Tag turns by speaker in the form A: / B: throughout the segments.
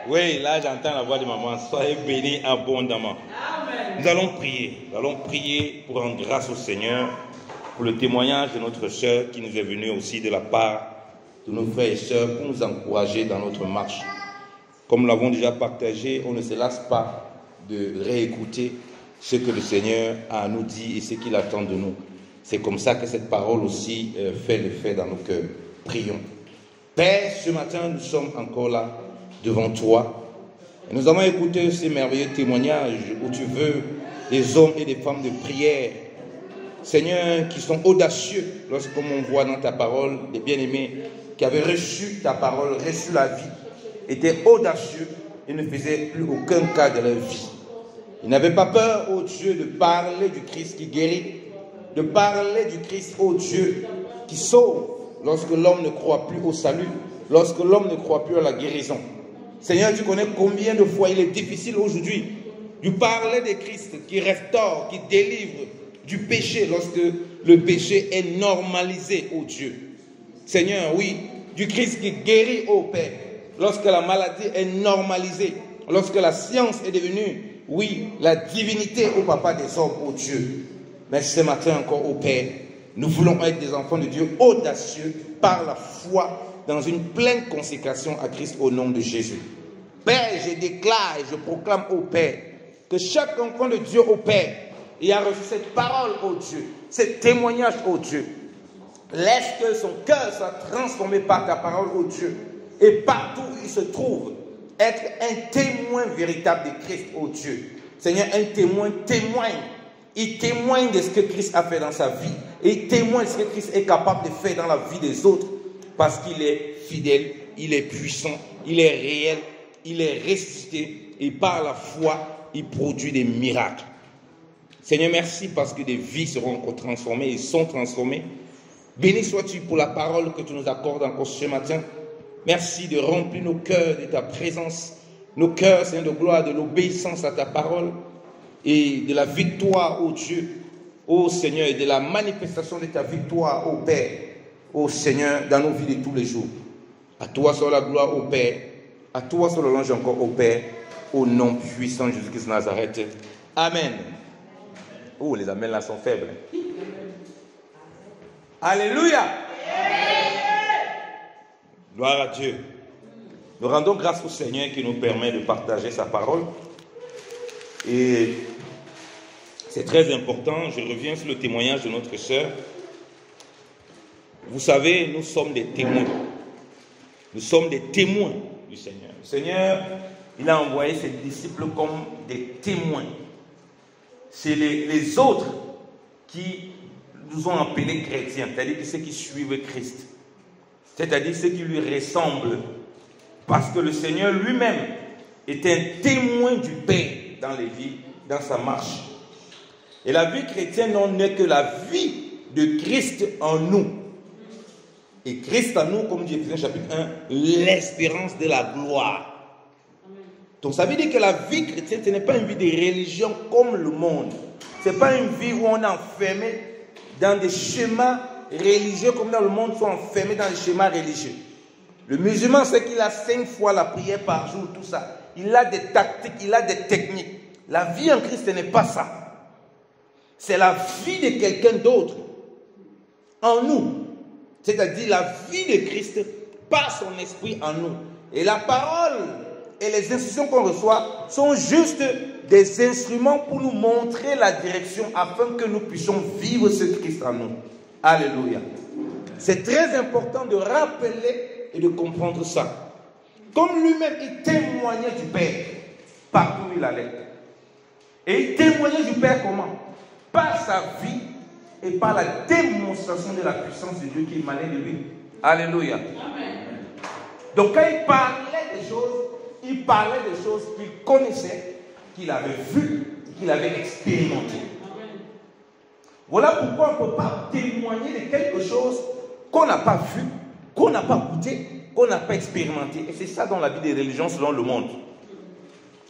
A: Oui, là j'entends la voix de maman. Soyez bénis abondamment.
B: Amen.
A: Nous allons prier. Nous allons prier pour rendre grâce au Seigneur pour le témoignage de notre sœur qui nous est venu aussi de la part de nos frères et sœurs pour nous encourager dans notre marche. Comme nous l'avons déjà partagé, on ne se lasse pas de réécouter ce que le Seigneur a à nous dire et ce qu'il attend de nous. C'est comme ça que cette parole aussi fait l'effet dans nos cœurs. Prions. Père, ce matin, nous sommes encore là devant toi. Et nous avons écouté ces merveilleux témoignages où tu veux des hommes et des femmes de prière, Seigneur, qui sont audacieux lorsqu'on voit dans ta parole les bien-aimés qui avaient reçu ta parole, reçu la vie, étaient audacieux et ne faisaient plus aucun cas de leur vie. Ils n'avaient pas peur, ô Dieu, de parler du Christ qui guérit, de parler du Christ, ô Dieu, qui sauve lorsque l'homme ne croit plus au salut, lorsque l'homme ne croit plus à la guérison. Seigneur, tu connais combien de fois il est difficile aujourd'hui de parler de Christ qui restaure, qui délivre du péché lorsque le péché est normalisé, ô Dieu. Seigneur, oui, du Christ qui guérit, ô Père, lorsque la maladie est normalisée, lorsque la science est devenue, oui, la divinité, ô Papa des hommes, ô Dieu. Mais ce matin encore, ô Père, nous voulons être des enfants de Dieu audacieux par la foi dans une pleine consécration à Christ au nom de Jésus. Père, je déclare et je proclame au Père que chaque enfant de Dieu au Père et a reçu cette parole au Dieu, ce témoignage au Dieu. Laisse que son cœur soit transformé par ta parole au Dieu et partout où il se trouve, être un témoin véritable de Christ au Dieu. Seigneur, un témoin témoigne. Il témoigne de ce que Christ a fait dans sa vie et il témoigne de ce que Christ est capable de faire dans la vie des autres parce qu'il est fidèle, il est puissant, il est réel, il est ressuscité et par la foi, il produit des miracles. Seigneur, merci parce que des vies seront encore transformées et sont transformées. Béni sois-tu pour la parole que tu nous accordes encore ce matin. Merci de remplir nos cœurs de ta présence, nos cœurs, Seigneur de gloire, de l'obéissance à ta parole et de la victoire, ô Dieu, ô Seigneur, et de la manifestation de ta victoire, ô Père, ô Seigneur, dans nos vies de tous les jours. À toi soit la gloire, ô Père, à toi soit le louange encore, ô Père, au nom puissant de Jésus-Christ de Nazareth. Amen. Oh, les amens là sont faibles. Alléluia. Gloire à Dieu. Nous rendons grâce au Seigneur qui nous permet de partager sa parole. Et c'est très important. Je reviens sur le témoignage de notre sœur. Vous savez, nous sommes des témoins. Nous sommes des témoins du Seigneur. Le Seigneur, il a envoyé ses disciples comme des témoins. C'est les autres qui nous ont appelés chrétiens, c'est-à-dire ceux qui suivent Christ, c'est-à-dire ceux qui lui ressemblent, parce que le Seigneur lui-même est un témoin du Père dans les vies, dans sa marche. Et la vie chrétienne n'est que la vie de Christ en nous. Et Christ en nous, comme dit Éphésiens chapitre 1, l'espérance de la gloire. Donc ça veut dire que la vie chrétienne, ce n'est pas une vie de religion comme le monde. Ce n'est pas une vie où on est enfermé dans des schémas religieux comme dans le monde sont enfermés dans des schémas religieux. Le musulman, c'est qu'il a 5 fois la prière par jour, tout ça. Il a des tactiques, il a des techniques. La vie en Christ, ce n'est pas ça. C'est la vie de quelqu'un d'autre en nous. C'est-à-dire la vie de Christ par son esprit en nous. Et la parole et les instructions qu'on reçoit sont juste des instruments pour nous montrer la direction afin que nous puissions vivre ce Christ en nous. Alléluia. C'est très important de rappeler et de comprendre ça. Comme lui-même, il témoignait du Père partout où il allait. Et il témoignait du Père comment? Par sa vie et par la démonstration de la puissance de Dieu qui émanait de lui. Alléluia. Amen. Donc quand il parlait des choses, il parlait des choses qu'il connaissait, qu'il avait vues, qu'il avait expérimentées. Voilà pourquoi on ne peut pas témoigner de quelque chose qu'on n'a pas vu, qu'on n'a pas goûté, qu'on n'a pas expérimenté. Et c'est ça dans la vie des religions selon le monde.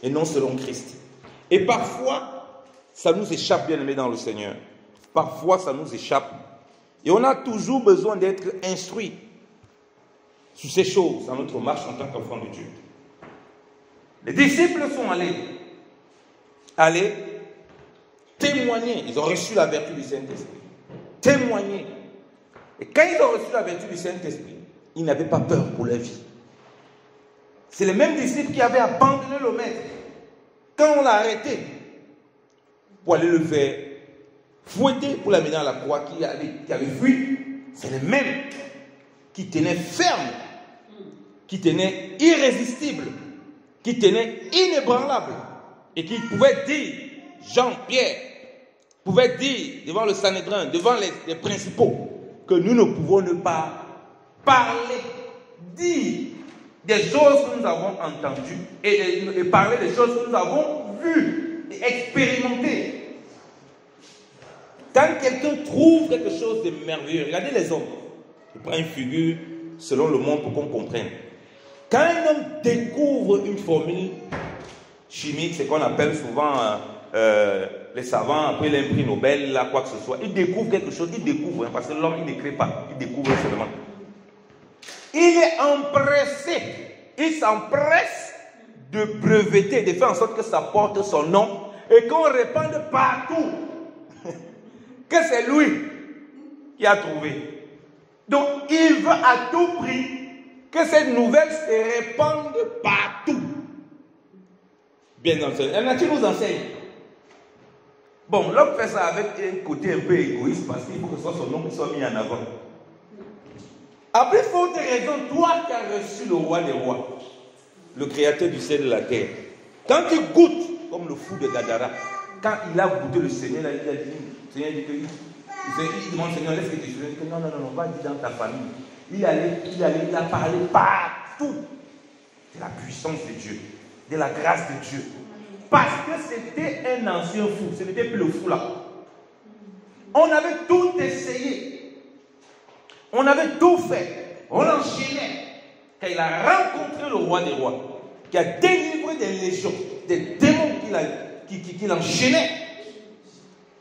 A: Et non selon Christ. Et parfois, ça nous échappe, bien aimés dans le Seigneur. Parfois, ça nous échappe. Et on a toujours besoin d'être instruit sur ces choses dans notre marche en tant qu'enfant de Dieu. Les disciples sont allés témoigner. Ils ont reçu la vertu du Saint-Esprit. Témoigner. Et quand ils ont reçu la vertu du Saint-Esprit, ils n'avaient pas peur pour leur vie. C'est les mêmes disciples qui avaient abandonné le maître. Quand on l'a arrêté pour aller le faire fouetter pour l'amener à la croix, qui avait fui, c'est les mêmes qui tenaient ferme, qui tenaient irrésistible, qui tenaient inébranlable, et qui pouvaient dire, Jean-Pierre pouvait dire devant le Sanhédrin, devant les principaux, que nous ne pouvons ne pas parler, dire des choses que nous avons entendues et parler des choses que nous avons vues et expérimentées. Quand quelqu'un trouve quelque chose de merveilleux, regardez les hommes. Je prends une figure selon le monde pour qu'on comprenne. Quand un homme découvre une formule chimique, c'est qu'on appelle souvent les savants, après les prix Nobel, là, quoi que ce soit, il découvre quelque chose, il découvre, parce que l'homme, il ne crée pas, il découvre seulement. Il est empressé, il s'empresse de breveter, de faire en sorte que ça porte son nom et qu'on répande partout que c'est lui qui a trouvé. Donc, il veut à tout prix que cette nouvelle se répande partout. Bien entendu. La nature nous enseigne. Bon, l'homme fait ça avec un côté un peu égoïste parce qu'il faut que ce soit son nom qui soit mis en avant. À plus forte raison, toi qui as reçu le roi des rois, le créateur du ciel et de la terre, quand tu goûtes, comme le fou de Gadara, quand il a goûté le Seigneur, il a dit, le Seigneur dit que il demande au Seigneur, laisse que tu sois. Il dit que non, va dire dans ta famille. Il a parlé partout de la puissance de Dieu, de la grâce de Dieu. Parce que c'était un ancien fou, ce n'était plus le fou là. On avait tout essayé, on avait tout fait, on enchaînait. Quand il a rencontré le roi des rois, qui a délivré des légions, des démons qu'il enchaînait,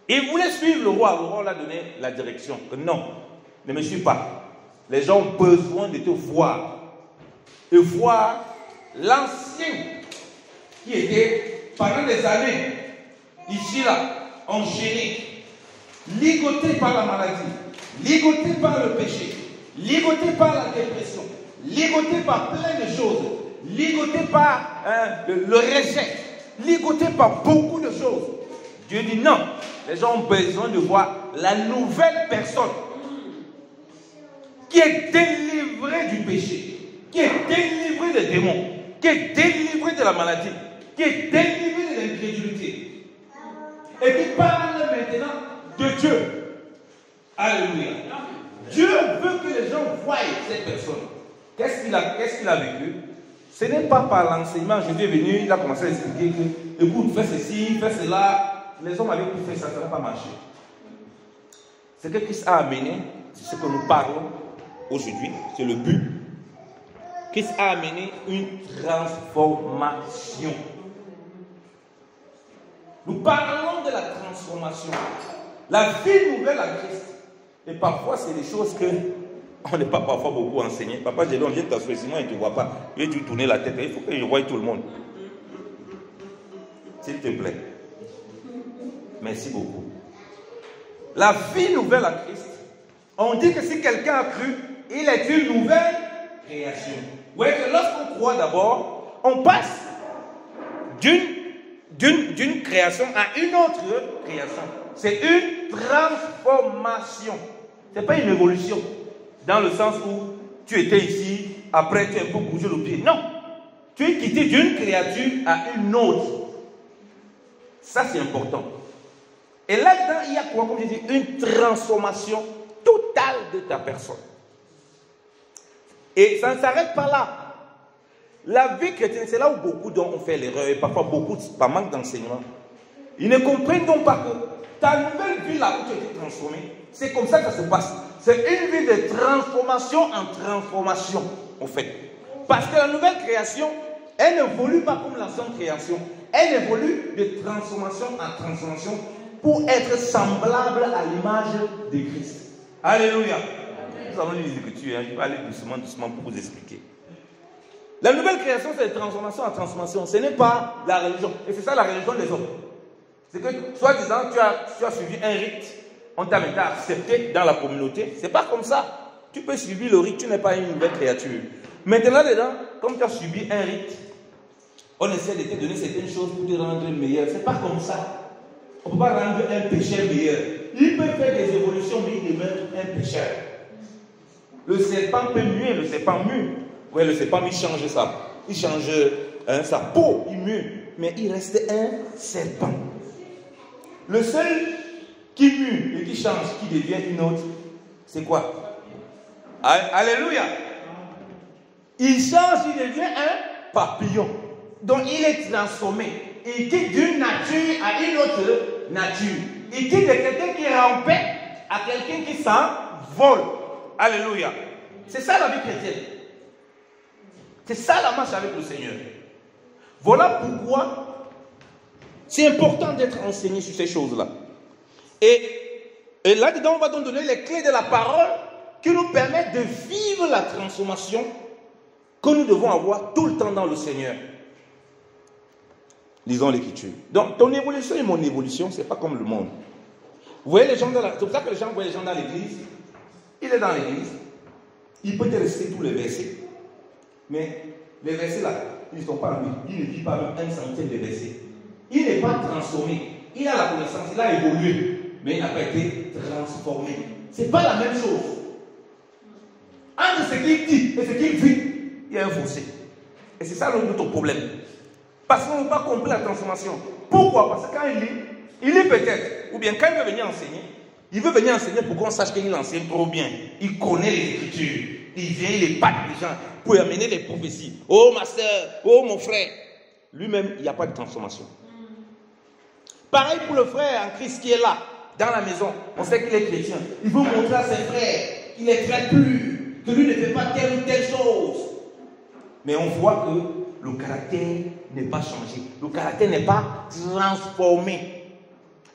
A: il voulait suivre le roi l'a donné la direction, que non, ne me suis pas. Les gens ont besoin de te voir, et voir l'ancien qui était pendant des années, ici là, enchaîné, ligoté par la maladie, ligoté par le péché, ligoté par la dépression, ligoté par plein de choses, ligoté par le rejet, ligoté par beaucoup de choses. Dieu dit non, les gens ont besoin de voir la nouvelle personne qui est délivrée du péché, qui est délivrée des démons, qui est délivrée de la maladie, qui est délivrée de l'incrédulité et qui parle maintenant de Dieu. Alléluia. Dieu veut que les gens voient cette personne. Qu'est-ce qu'il a vécu? Ce n'est pas par l'enseignement. Jésus est venu, il a commencé à expliquer que, écoute, fais ceci, fais cela. Les hommes avaient tout fait, ça ne va pas marcher. Ce que Christ a amené, c'est ce que nous parlons aujourd'hui, c'est le but. Christ a amené une transformation. Nous parlons de la transformation. La vie nouvelle à Christ. Et parfois, c'est des choses que on n'est pas parfois beaucoup enseigné. Papa, j'ai dit, on vient t'asseoir ici, moi, il ne te voit pas. Il veut tourner la tête. Il faut que je voie tout le monde. S'il te plaît. Merci beaucoup. La vie nouvelle à Christ. On dit que si quelqu'un a cru, il est une nouvelle création. Vous voyez que lorsqu'on croit d'abord, on passe d'une création à une autre création. C'est une transformation. Ce n'est pas une évolution. Dans le sens où tu étais ici, après tu as un peu bougé le pied. Non. Tu es quitté d'une créature à une autre. Ça, c'est important. Et là-dedans, il y a quoi, comme je dis, une transformation totale de ta personne. Et ça ne s'arrête pas là. La vie chrétienne, c'est là où beaucoup d'hommes ont fait l'erreur, et parfois beaucoup, par manque d'enseignement. Ils ne comprennent donc pas que ta nouvelle vie là où tu as été transformé, c'est comme ça que ça se passe. C'est une vie de transformation en transformation, en fait. Parce que la nouvelle création, elle n'évolue pas comme l'ancienne création. Elle évolue de transformation en transformation pour être semblable à l'image de Christ. Alléluia. Nous allons lire les Écritures. Je vais aller doucement pour vous expliquer. La nouvelle création, c'est de transformation en transformation. Ce n'est pas la religion. Et c'est ça la religion des hommes. C'est que, soi-disant, tu as suivi un rite, on t'a maintenant accepté dans la communauté. C'est pas comme ça. Tu peux suivre le rite, tu n'es pas une nouvelle créature. Maintenant, dedans, comme tu as subi un rite, on essaie de te donner certaines choses pour te rendre meilleur. C'est pas comme ça. On ne peut pas rendre un pécheur meilleur. Il peut faire des évolutions, mais il demeure un pécheur. Le serpent peut muer, le serpent mue. Oui, le serpent, il change sa peau, il mue, mais il reste un serpent. Le seul qui mue et qui change, qui devient une autre, c'est quoi? Alléluia. Il change, il devient un papillon. Donc il est transformé. Il quitte d'une nature à une autre nature. Il quitte de quelqu'un qui rampait à quelqu'un qui s'envole. Alléluia. C'est ça la vie chrétienne. C'est ça la marche avec le Seigneur. Voilà pourquoi c'est important d'être enseigné sur ces choses-là. Et là-dedans, on va donc donner les clés de la parole qui nous permettent de vivre la transformation que nous devons avoir tout le temps dans le Seigneur. Lisons l'Écriture. Donc, ton évolution et mon évolution, ce n'est pas comme le monde. Vous voyez les gens c'est pour ça que les gens voient les gens dans l'église. Il est dans l'église. Il peut te réciter tous les versets. Mais les versets là, ils ne sont pas lui. Il ne vit pas même un centième de versets. Il n'est pas transformé. Il a la connaissance, il a évolué. Mais il n'a pas été transformé. Ce n'est pas la même chose. Entre ce qu'il dit et ce qu'il vit, il y a un fossé. Et c'est ça notre problème. Parce qu'on n'a pas compris la transformation. Pourquoi? Parce que quand il lit peut-être, ou bien quand il veut venir enseigner, il veut venir enseigner pour qu'on sache qu'il enseigne trop bien. Il connaît les Écritures. Il vient, il épate les gens pour amener les prophéties. Oh ma soeur, oh mon frère. Lui-même, il n'y a pas de transformation. Pareil pour le frère en Christ qui est là, dans la maison. On sait qu'il est chrétien. Il veut montrer à ses frères qu'il est très pur, que lui ne fait pas telle ou telle chose. Mais on voit que le caractère n'est pas changé. Le caractère n'est pas transformé.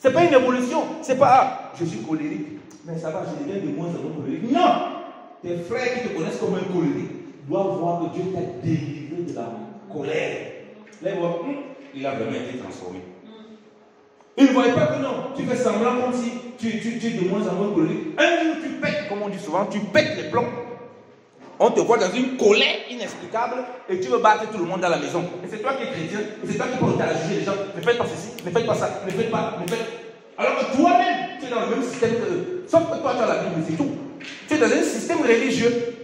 A: Ce n'est pas une évolution. Ce n'est pas, je suis colérique, mais ça va, je deviens de moins en moins colérique. Non! Tes frères qui te connaissent comme un colérique doivent voir que Dieu t'a délivré de la colère. Là, ils voient, il a vraiment été transformé. Ils ne voient pas que non, tu fais semblant comme si tu es de moins en moins colérique. Un jour, tu pètes, comme on dit souvent, tu pètes les plombs. On te voit dans une colère inexplicable et tu veux battre tout le monde dans la maison. Et c'est toi qui es chrétien, et c'est toi qui portes à juger les gens. Ne faites pas ceci, ne faites pas ça, ne faites pas, ne faites. Alors que toi-même, tu es dans le même système que eux. Sauf que toi, tu as la Bible, c'est tout. Tu es dans un système religieux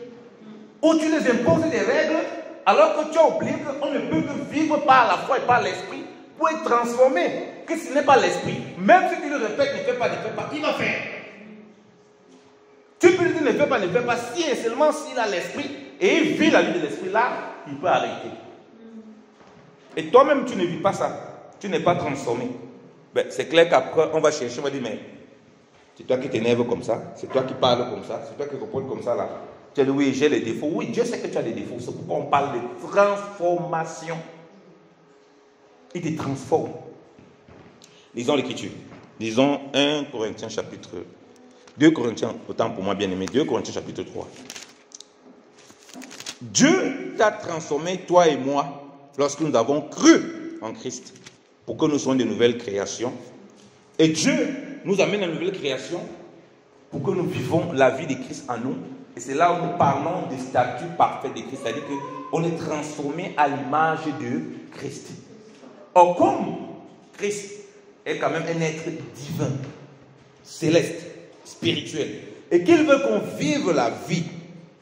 A: où tu les imposes des règles alors que tu as oublié qu'on ne peut que vivre par la foi et par l'esprit pour être transformé. Que ce n'est pas l'esprit. Même si tu le répètes, ne fais pas, il va faire. Tu peux lui dire ne fais pas, si et seulement s'il a l'esprit et il vit la vie de l'esprit, là, il peut arrêter. Et toi-même, tu ne vis pas ça. Tu n'es pas transformé. Ben, c'est clair qu'après, on va chercher, on va dire, mais c'est toi qui t'énerves comme ça, c'est toi qui parles comme ça, c'est toi qui réponds comme ça là. Tu as dit, oui, j'ai les défauts. Oui, Dieu sait que tu as des défauts. C'est pourquoi on parle de transformation. Il te transforme. Lisons l'Écriture. Lisons 1 Corinthiens chapitre 2 Corinthiens, autant pour moi bien aimé, 2 Corinthiens chapitre 3. Dieu t'a transformé, toi et moi, lorsque nous avons cru en Christ, pour que nous soyons de nouvelles créations. Et Dieu nous amène à une nouvelle création pour que nous vivons la vie de Christ en nous. Et c'est là où nous parlons des statuts parfaits de Christ, c'est-à-dire qu'on est transformé à l'image de Christ. Or, comme Christ est quand même un être divin, céleste, spirituel, et qu'il veut qu'on vive la vie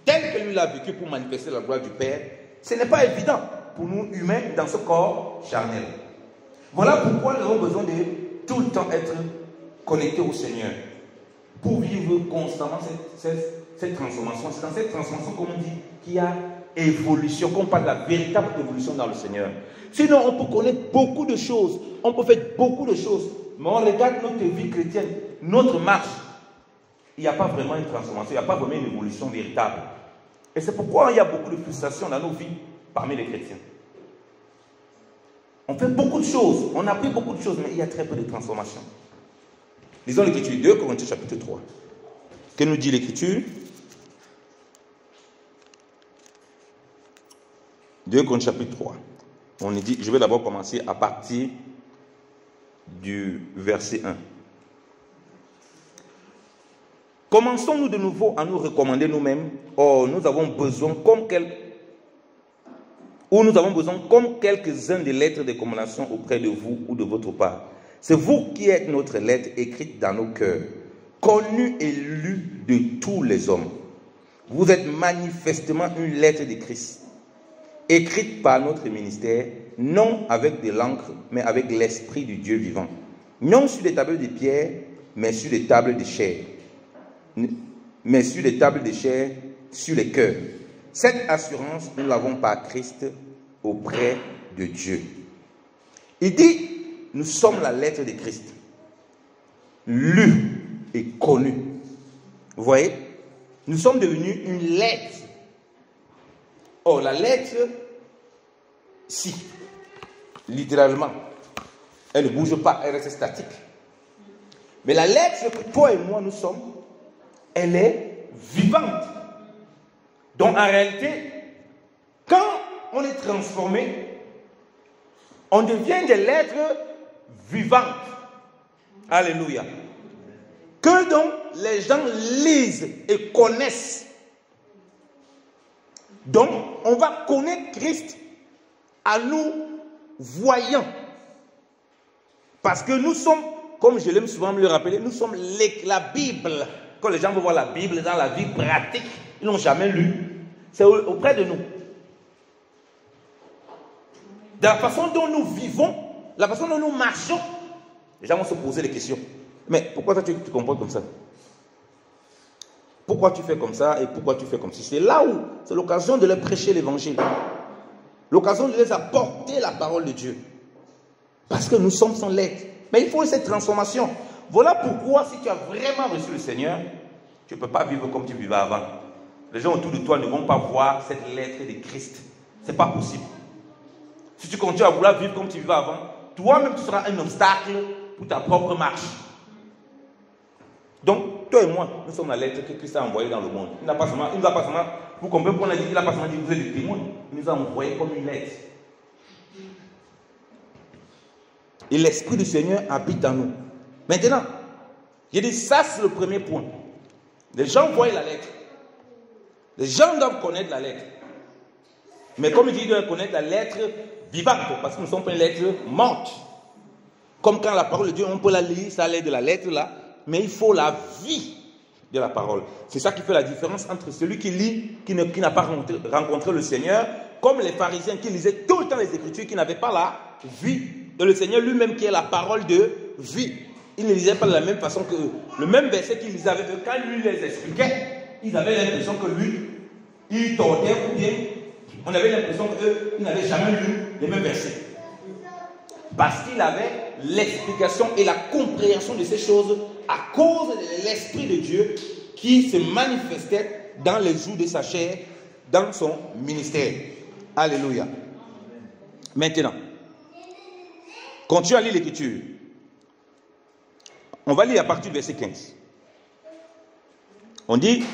A: telle que lui l'a vécu pour manifester la gloire du Père, ce n'est pas évident pour nous humains dans ce corps charnel. Voilà pourquoi nous avons besoin de tout le temps être connectés au Seigneur pour vivre constamment cette transformation. C'est dans cette transformation, comme on dit, qu'il y a évolution, qu'on parle de la véritable évolution dans le Seigneur. Sinon, on peut connaître beaucoup de choses, on peut faire beaucoup de choses, mais on regarde notre vie chrétienne, notre marche, il n'y a pas vraiment une transformation, il n'y a pas vraiment une évolution véritable. Et c'est pourquoi il y a beaucoup de frustration dans nos vies parmi les chrétiens. On fait beaucoup de choses, on a appris beaucoup de choses, mais il y a très peu de transformation. Lisons l'Écriture, 2 Corinthiens chapitre 3. Que nous dit l'Écriture? 2 Corinthiens chapitre 3. On dit, je vais d'abord commencer à partir du verset 1. Commençons-nous de nouveau à nous recommander nous-mêmes. Or, nous avons besoin, comme quelques-uns des lettres de recommandation auprès de vous ou de votre part. C'est vous qui êtes notre lettre écrite dans nos cœurs, connue et lue de tous les hommes. Vous êtes manifestement une lettre de Christ, écrite par notre ministère, non avec de l'encre, mais avec l'Esprit du Dieu vivant. Non sur des tables de pierre, mais sur des tables de chair. Mais sur des tables de chair, sur les cœurs. Cette assurance, nous l'avons par Christ auprès de Dieu. Il dit, nous sommes la lettre de Christ, lue et connue. Vous voyez, nous sommes devenus une lettre. Or, la lettre, si, littéralement, elle ne bouge pas, elle reste statique. Mais la lettre que toi et moi nous sommes, elle est vivante. Donc en réalité, quand on est transformé, on devient des lettres vivantes. Alléluia. Que donc les gens lisent et connaissent. Donc on va connaître Christ à nous voyant. Parce que nous sommes, comme je l'aime souvent me le rappeler, nous sommes la Bible. Quand les gens vont voir la Bible dans la vie pratique, ils n'ont jamais lu. C'est auprès de nous. De la façon dont nous vivons, la façon dont nous marchons, les gens vont se poser des questions. Mais pourquoi toi tu te comportes comme ça? Pourquoi tu fais comme ça et pourquoi tu fais comme ça? C'est là où c'est l'occasion de leur prêcher l'évangile. L'occasion de les apporter la parole de Dieu. Parce que nous sommes son lettre. Mais il faut cette transformation. Voilà pourquoi si tu as vraiment reçu le Seigneur, tu ne peux pas vivre comme tu vivais avant. Les gens autour de toi ne vont pas voir cette lettre de Christ. Ce n'est pas possible. Si tu continues à vouloir vivre comme tu vivais avant, toi-même tu seras un obstacle pour ta propre marche. Donc, toi et moi, nous sommes la lettre que Christ a envoyée dans le monde. Il n'a pas seulement, vous comprenez pourquoi on a dit, il n'a pas seulement dit vous êtes des témoins, il nous a envoyés comme une lettre. Et l'Esprit du Seigneur habite en nous. Maintenant, j'ai dit ça c'est le premier point. Les gens voient la lettre. Les gens doivent connaître la lettre. Mais comme il dit, ils doivent connaître la lettre vivante, parce que nous ne sommes pas une lettre morte. Comme quand la parole de Dieu, on peut la lire, ça l'aide de la lettre là, mais il faut la vie de la parole. C'est ça qui fait la différence entre celui qui lit, qui n'a pas rencontré le Seigneur, comme les pharisiens qui lisaient tout le temps les Écritures, qui n'avaient pas la vie de le Seigneur lui-même, qui est la parole de vie. Ils ne lisaient pas de la même façon que eux. Le même verset qu'ils lisaient avec eux, quand lui les expliquait, ils avaient l'impression que lui, il tordait ou bien on avait l'impression qu'eux, ils n'avaient jamais lu les mêmes versets. Parce qu'il avait l'explication et la compréhension de ces choses à cause de l'Esprit de Dieu qui se manifestait dans les jours de sa chair, dans son ministère. Alléluia. Maintenant, continue à lire l'Écriture. On va lire à partir du verset 15. On dit,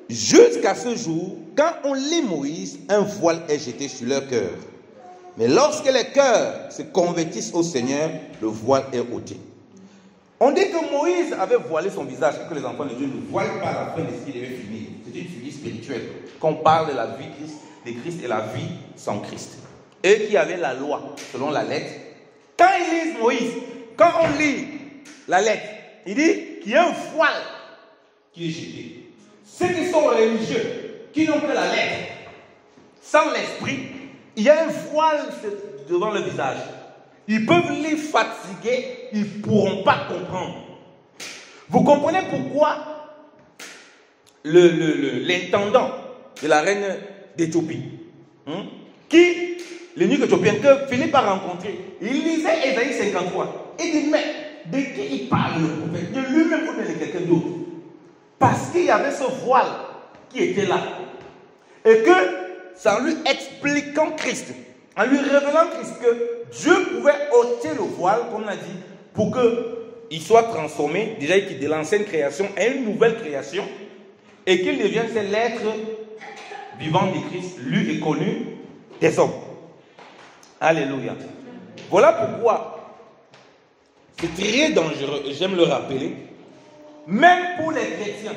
A: jusqu'à ce jour, quand on lit Moïse, un voile est jeté sur leur cœur. Mais lorsque les cœurs se convertissent au Seigneur, le voile est ôté. On dit que Moïse avait voilé son visage, que les enfants de Dieu ne voilent pas la fin de ce qui devait finir. C'est une figure spirituelle. Quand on parle de la vie de Christ et la vie sans Christ. Eux qui avaient la loi, selon la lettre. Quand ils lisent Moïse, quand on lit la lettre, il dit qu'il y a un voile qui est jeté. Ceux qui sont religieux, qui n'ont que la lettre, sans l'esprit, il y a un voile devant le visage. Ils peuvent lire fatigués, ils ne pourront pas comprendre. Vous comprenez pourquoi l'intendant de la reine d'Éthiopie, qui, l'eunuque éthiopien que Philippe a rencontré, il lisait Ésaïe 53. Il dit, mais de qui il parle le prophète? De lui-même ou de quelqu'un d'autre? Parce qu'il y avait ce voile qui était là. Et que, c'est en lui expliquant Christ, en lui révélant Christ, que Dieu pouvait ôter le voile, comme on a dit, pour qu'il soit transformé, déjà de l'ancienne création à une nouvelle création, et qu'il devienne cette lettre vivant de Christ, lu et connu des hommes. Alléluia. Voilà pourquoi c'est très dangereux, et j'aime le rappeler, même pour les chrétiens,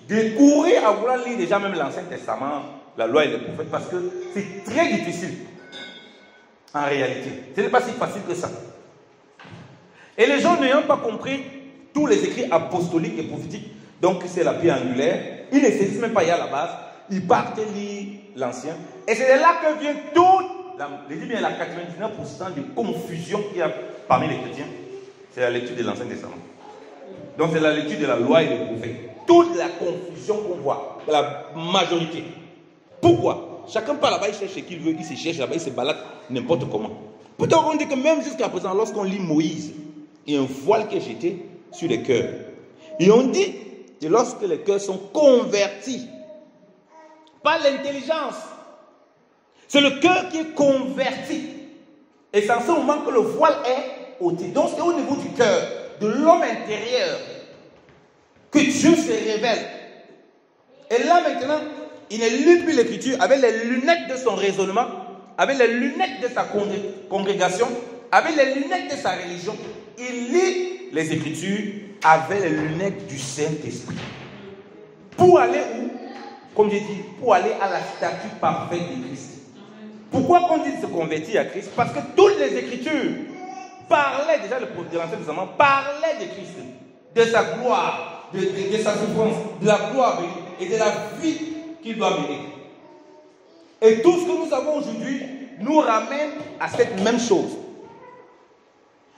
A: de courir à vouloir lire déjà même l'Ancien Testament, la loi et les prophètes, parce que c'est très difficile en réalité. Ce n'est pas si facile que ça. Et les gens n'ayant pas compris tous les écrits apostoliques et prophétiques, donc c'est la pierre angulaire, ils ne saisissent même pas y à la base, ils partent lire l'Ancien. Et c'est de là que vient toute, je dis bien la 99% de confusion qu'il y a parmi les chrétiens. C'est la lecture de l'Ancien Testament. Donc c'est la lecture de la loi et des prophètes. Toute la confusion qu'on voit, la majorité. Pourquoi? Chacun part là-bas, il cherche ce qu'il veut, il se cherche là-bas, il se balade n'importe comment. Pourtant on dit que même jusqu'à présent, lorsqu'on lit Moïse, il y a un voile qui est jeté sur les cœurs. Et on dit que lorsque les cœurs sont convertis par l'intelligence, c'est le cœur qui est converti. Et c'est en ce moment que le voile est ôté. Donc c'est au niveau du cœur, de l'homme intérieur, que Dieu se révèle. Et là maintenant, il ne lit plus l'écriture avec les lunettes de son raisonnement, avec les lunettes de sa congrégation, avec les lunettes de sa religion. Il lit les écritures avec les lunettes du Saint-Esprit. Pour aller où? Comme j'ai dit, pour aller à la statue parfaite de Christ. Pourquoi on dit de se convertir à Christ? Parce que toutes les écritures parlaient déjà de l'Ancien Testament, parlaient de Christ, de sa gloire, de sa souffrance, de la gloire et de la vie qu'il doit mener. Et tout ce que nous avons aujourd'hui nous ramène à cette même chose.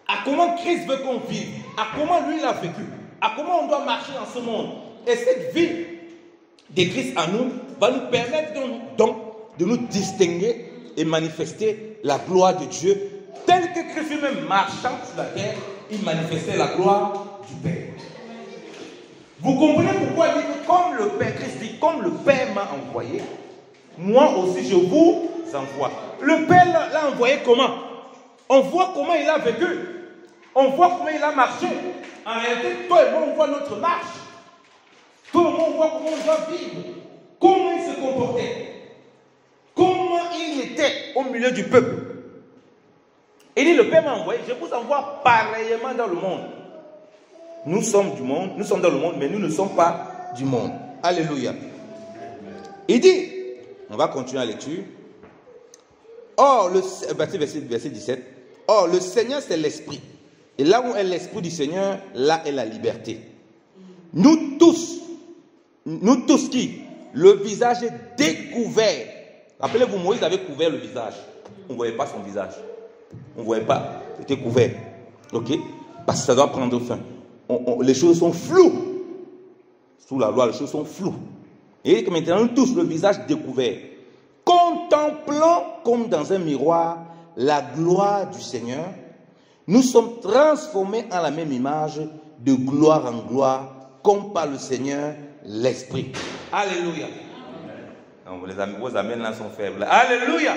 A: À comment Christ veut qu'on vive, à comment lui il a vécu, à comment on doit marcher dans ce monde. Et cette vie de Christ en nous va nous permettre donc de nous distinguer et manifester la gloire de Dieu, tel que Christ lui-même marchant sur la terre, il manifestait la gloire du Père. Vous comprenez pourquoi il dit que comme le Père, Christ dit, comme le Père m'a envoyé, moi aussi je vous envoie. Le Père l'a envoyé comment? On voit comment il a vécu. On voit comment il a marché. En réalité, toi et moi, on voit notre marche. Toi et moi, on voit comment on doit vivre. Comment il se comportait. Comment il était au milieu du peuple. Il dit, le Père m'a envoyé, je vous envoie pareillement dans le monde. Nous sommes du monde, nous sommes dans le monde, mais nous ne sommes pas du monde. Alléluia. Il dit, on va continuer la lecture. Or, verset 17. Or, le Seigneur, c'est l'Esprit. Et là où est l'Esprit du Seigneur, là est la liberté. Nous tous qui, le visage est découvert. Rappelez-vous, Moïse avait couvert le visage. On ne voyait pas son visage. On ne voyait pas. C'était couvert. Ok? Parce que ça doit prendre fin. Les choses sont floues. Sous la loi, les choses sont floues. Et que maintenant, nous tous, le visage découvert. Contemplant comme dans un miroir la gloire du Seigneur, nous sommes transformés en la même image de gloire en gloire, comme par le Seigneur l'Esprit. Alléluia. Vos amens là sont faibles. Alléluia.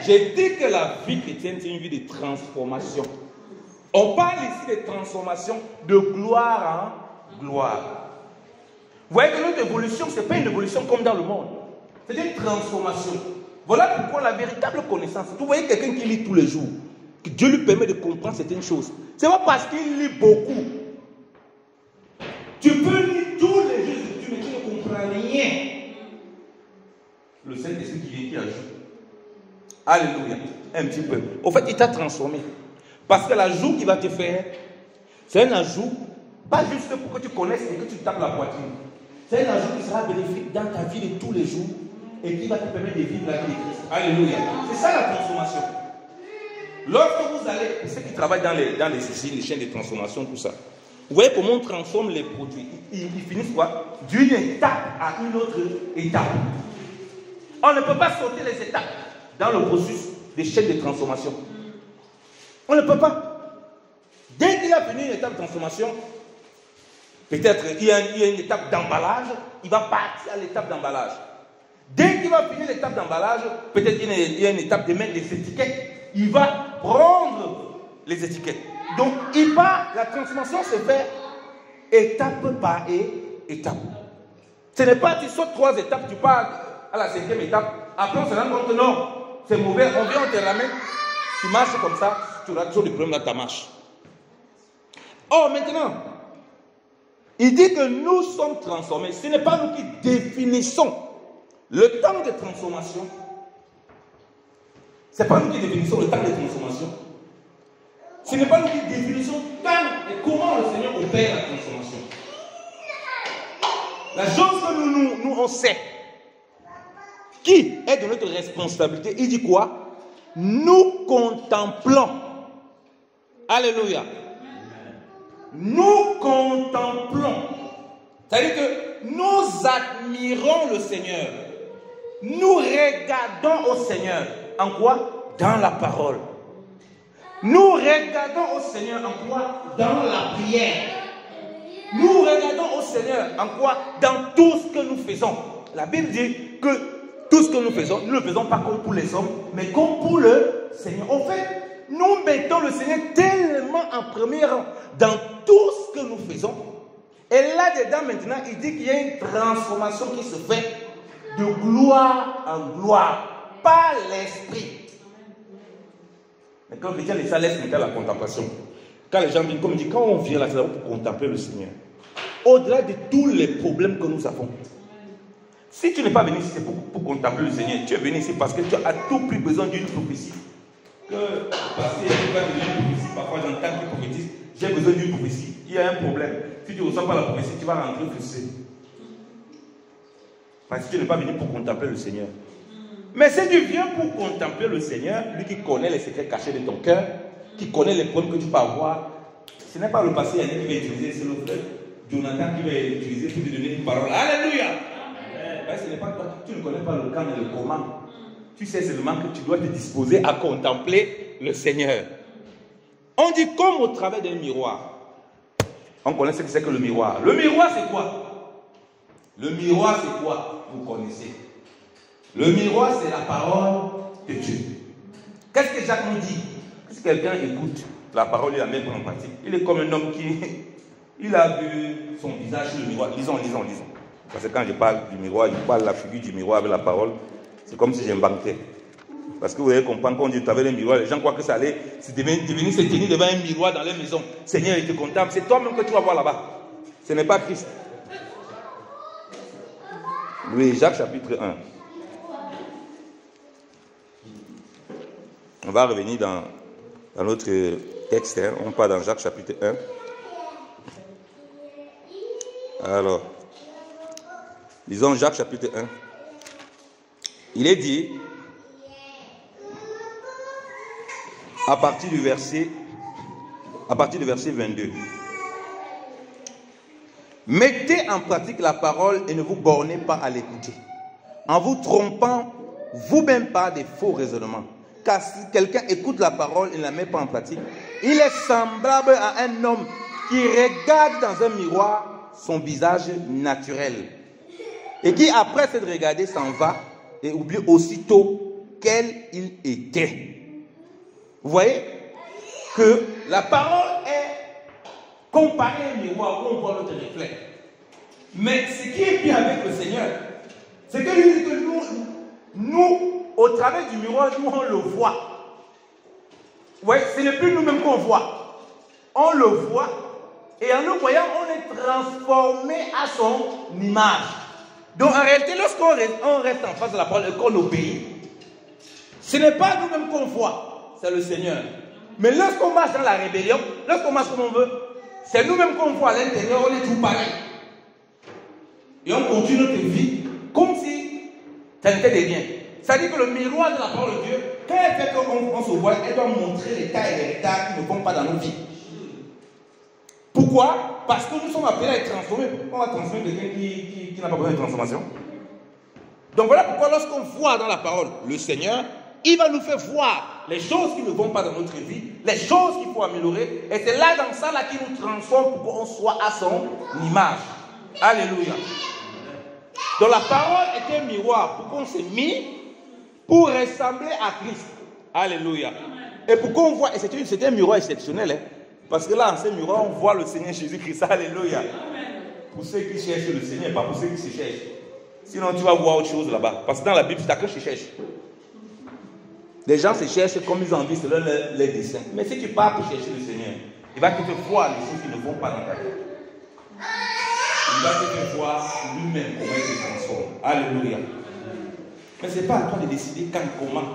A: J'ai dit que la vie chrétienne, c'est une vie de transformation. On parle ici de transformation de gloire en gloire. Vous voyez que notre évolution, ce n'est pas une évolution comme dans le monde. C'est une transformation. Voilà pourquoi la véritable connaissance. Vous voyez quelqu'un qui lit tous les jours, que Dieu lui permet de comprendre certaines choses. Ce n'est pas parce qu'il lit beaucoup. Tu peux lire tous les jours, mais tu ne comprends rien. Le Saint-Esprit qui vient, qui ajoute. Alléluia. Un petit peu. Au fait, il t'a transformé. Parce que l'ajout qu'il va te faire, c'est un ajout, pas juste pour que tu connaisses et que tu tapes la poitrine. C'est un ajout qui sera bénéfique dans ta vie de tous les jours et qui va te permettre de vivre la vie de Christ. Alléluia. C'est ça la transformation. Lorsque vous allez, ceux qui travaillent dans les usines, les chaînes de transformation, tout ça, vous voyez comment on transforme les produits. Ils finissent quoi? D'une étape à une autre étape. On ne peut pas sauter les étapes dans le processus des chaînes de transformation. On ne peut pas. Dès qu'il a fini une étape de transformation, peut-être il y a une étape d'emballage, il va partir à l'étape d'emballage. Dès qu'il va finir l'étape d'emballage, peut-être il y a une étape de mettre des étiquettes, il va prendre les étiquettes. Donc il part, la transformation se fait étape par étape. Ce n'est pas tu sautes 3 étapes, tu pars à la 5e étape. Après, on se rend compte que non, c'est mauvais. On vient, on te ramène. Tu marches comme ça, tu auras toujours des problèmes dans ta marche. Or, maintenant, il dit que nous sommes transformés. Ce n'est pas nous qui définissons le temps de transformation. Ce n'est pas nous qui définissons le temps de transformation. Ce n'est pas nous qui définissons quand et comment le Seigneur opère la transformation. La chose que nous on sait, qui est de notre responsabilité, il dit quoi? Nous contemplons. Alléluia. Nous contemplons. C'est-à-dire que nous admirons le Seigneur. Nous regardons au Seigneur. En quoi? Dans la parole. Nous regardons au Seigneur en quoi? Dans la prière. Nous regardons au Seigneur en quoi? Dans tout ce que nous faisons. La Bible dit que tout ce que nous faisons, nous ne le faisons pas comme pour les hommes, mais comme pour le Seigneur. En fait, nous mettons le Seigneur tellement en premier rang dans tout ce que nous faisons. Et là-dedans, maintenant, il dit qu'il y a une transformation qui se fait de gloire en gloire par l'esprit. Mais quand les gens les ça laisse la contemplation. Quand les gens viennent, comme il dit, quand on vient là, c'est pour contempler le Seigneur. Au-delà de tous les problèmes que nous avons. Si tu n'es pas venu ici, c'est pour contempler le Seigneur. Tu es venu ici parce que tu as à tout prix besoin d'une prophétie. Parce qu'il y a une prophétie, parfois j'entends qu'il prophétise, j'ai besoin d'une prophétie. Il y a un problème. Si tu ne reçois pas la prophétie, tu vas rentrer frustré. Parce que tu n'es pas venu pour contempler le Seigneur. Mais si tu viens pour contempler le Seigneur, lui qui connaît les secrets cachés de ton cœur, qui connaît les problèmes que tu peux avoir, ce n'est pas le passé qui va utiliser, c'est le frère Jonathan qui va utiliser pour te donner une parole. Alléluia! Ce n'est pas toi, tu ne connais pas le quand et le comment. Tu sais seulement que tu dois te disposer à contempler le Seigneur. On dit comme au travers d'un miroir. On connaît ce que c'est que le miroir. Le miroir, c'est quoi? Le miroir, c'est quoi? Vous connaissez. Le miroir, c'est la parole de Dieu. Qu'est-ce que Jacques nous dit? Si quelqu'un écoute la parole et la met en pratique, il est comme un homme qui il a vu son visage sur le miroir. Lisons. Parce que quand je parle du miroir, je parle de la figure du miroir avec la parole. C'est comme si j'inventais. Parce que vous allez comprendre, quand on dit tu avais le miroir, les gens croient que ça allait devenir se tenir devant un miroir dans leur maison. Seigneur, il te contemple. C'est toi-même que tu vas voir là-bas. Ce n'est pas Christ. Oui, Jacques chapitre 1. On va revenir dans notre texte. Hein. On part dans Jacques chapitre 1. Alors, lisons Jacques chapitre 1. Il est dit, à partir du verset 22. Mettez en pratique la parole et ne vous bornez pas à l'écouter, en vous trompant vous-même par des faux raisonnements. Car si quelqu'un écoute la parole et ne la met pas en pratique, il est semblable à un homme qui regarde dans un miroir son visage naturel et qui, après s'être regardé, s'en va et oublie aussitôt quel il était. Vous voyez que la parole est comparée à un miroir où on voit notre reflet. Mais ce qui est bien avec le Seigneur, c'est que lui dit que nous, au travers du miroir, nous on le voit. Vous voyez, ce n'est plus nous-mêmes qu'on voit. On le voit et en le voyant, on est transformé à son image. Donc en réalité, lorsqu'on reste en face de la parole et qu'on obéit, ce n'est pas nous-mêmes qu'on voit, c'est le Seigneur. Mais lorsqu'on marche dans la rébellion, lorsqu'on marche comme on veut, c'est nous-mêmes qu'on voit à l'intérieur, on est tout pareil. Et on continue notre vie comme si ça n'était de rien. C'est-à-dire que le miroir de la parole de Dieu, quand elle fait qu'on se voit, elle doit montrer les tas et les retards qui ne vont pas dans nos vies. Pourquoi? Parce que nous sommes appelés à être transformés. On va transformer quelqu'un qui n'a pas besoin de transformation. Donc voilà pourquoi lorsqu'on voit dans la parole le Seigneur, il va nous faire voir les choses qui ne vont pas dans notre vie, les choses qu'il faut améliorer. Et c'est là, dans ça, qu'il nous transforme pour qu'on soit à son image. Alléluia. Donc la parole est un miroir pour qu'on s'est mis pour ressembler à Christ. Alléluia. Et pour qu'on voit, et c'est un miroir exceptionnel, hein, parce que là, en ce miroir, on voit le Seigneur Jésus-Christ. Alléluia. pour ceux qui cherchent le Seigneur, pas pour ceux qui se cherchent. Sinon, tu vas voir autre chose là-bas. Parce que dans la Bible, c'est à que se cherche. Les gens se cherchent comme ils ont envie selon les desseins. Mais si tu pars pour chercher le Seigneur, il va te faire voir les choses qui ne vont pas dans ta vie. Il va te faire voir lui-même comment il se transforme. Alléluia. Mais ce n'est pas à toi de décider quand, comment.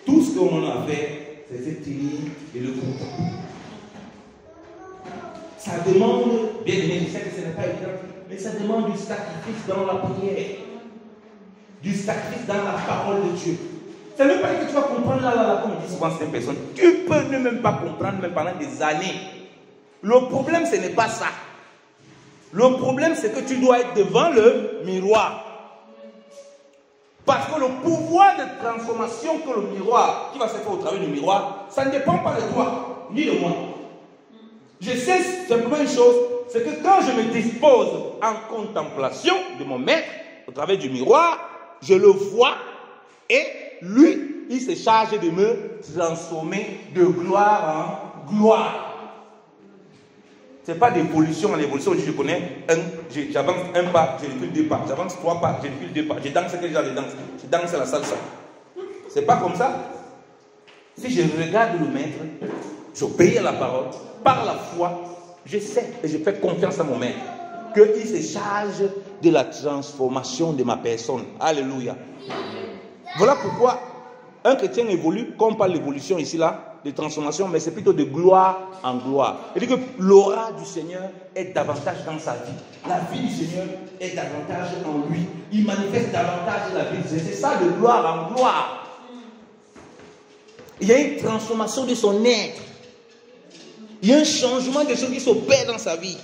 A: Tout ce qu'on a à faire, c'est se tenir et le contempler. Ça demande, bien aimé, je sais que ce n'est pas évident, mais ça demande du sacrifice dans la prière, du sacrifice dans la parole de Dieu. Ça ne veut pas dire que tu vas comprendre là, comme dit souvent ces personnes. Tu peux ne même pas comprendre, même pendant des années. Le problème, ce n'est pas ça. Le problème, c'est que tu dois être devant le miroir. Parce que le pouvoir de transformation que le miroir, qui va se faire au travers du miroir, ça ne dépend pas de toi, ni de moi. Je sais simplement une chose, c'est que quand je me dispose en contemplation de mon maître, au travers du miroir, je le vois et lui, il se charge de me transformer de gloire en gloire. Ce n'est pas d'évolution en évolution. Je connais, j'avance un pas, je recule deux pas, j'avance trois pas, je recule deux pas. Je danse quel genre de danse? Je danse la salsa. Ce n'est pas comme ça. Si je regarde le maître, j'obéis à la parole, par la foi, je sais et je fais confiance à mon maître qu'il se charge de la transformation de ma personne. Alléluia. Voilà pourquoi un chrétien évolue, comme par l'évolution ici là, de transformation, mais c'est plutôt de gloire en gloire. C'est-à-dire que l'aura du Seigneur est davantage dans sa vie. La vie du Seigneur est davantage en lui. Il manifeste davantage la vie du Seigneur. C'est ça de gloire en gloire. Il y a une transformation de son être. Il y a un changement de choses qui s'opère dans sa vie.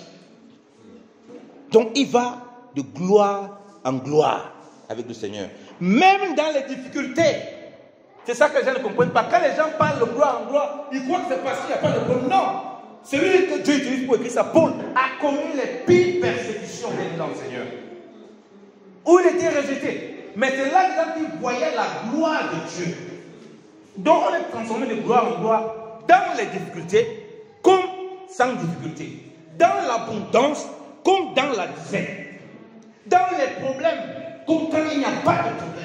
A: Donc il va de gloire en gloire avec le Seigneur. Même dans les difficultés. C'est ça que les gens ne comprennent pas. Quand les gens parlent de gloire en gloire, ils croient que c'est parce qu'il n'y a pas de problème. Non. Celui que Dieu utilise pour écrire ça, Paul, a connu les pires persécutions dans le Seigneur. Où il était rejeté. Mais c'est là qu'il voyait la gloire de Dieu. Donc on est transformé de gloire en gloire dans les difficultés comme sans difficulté. Dans l'abondance comme dans la disette. Dans les problèmes comme quand il n'y a pas de problème.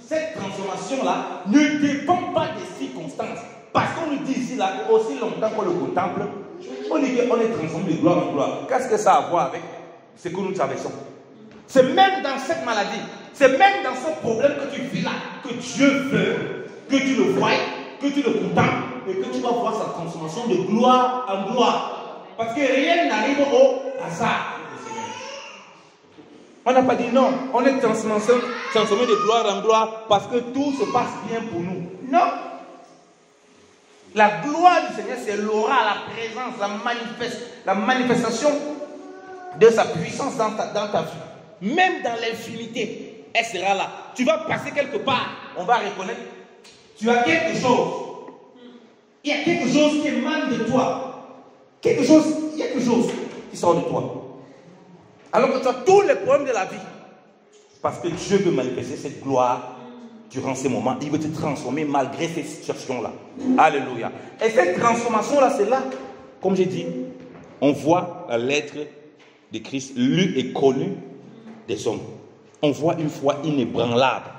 A: Cette transformation-là ne dépend pas des circonstances. Parce qu'on nous dit ici, là, aussi longtemps qu'on le contemple, on dit qu'on est transformé de gloire en gloire. Qu'est-ce que ça a à voir avec ce que nous traversons? C'est même dans cette maladie, c'est même dans ce problème que tu vis là, que Dieu veut que tu le voies, que tu le contemples et que tu vas voir sa transformation de gloire en gloire. Parce que rien n'arrive au hasard. On n'a pas dit non, on est transformé de gloire en gloire parce que tout se passe bien pour nous. Non. La gloire du Seigneur, c'est l'aura, la présence, la manifestation de sa puissance dans ta vie. Même dans l'infinité, elle sera là. Tu vas passer quelque part, on va reconnaître. Tu as quelque chose. Il y a quelque chose qui émane de toi. Il y a quelque chose qui sort de toi. Alors que tu as tous les problèmes de la vie. Parce que Dieu veut manifester cette gloire durant ces moments. Il veut te transformer malgré ces situations-là. Alléluia. Et cette transformation-là, c'est là, comme j'ai dit, on voit la lettre de Christ lue et connue des hommes. On voit une foi inébranlable.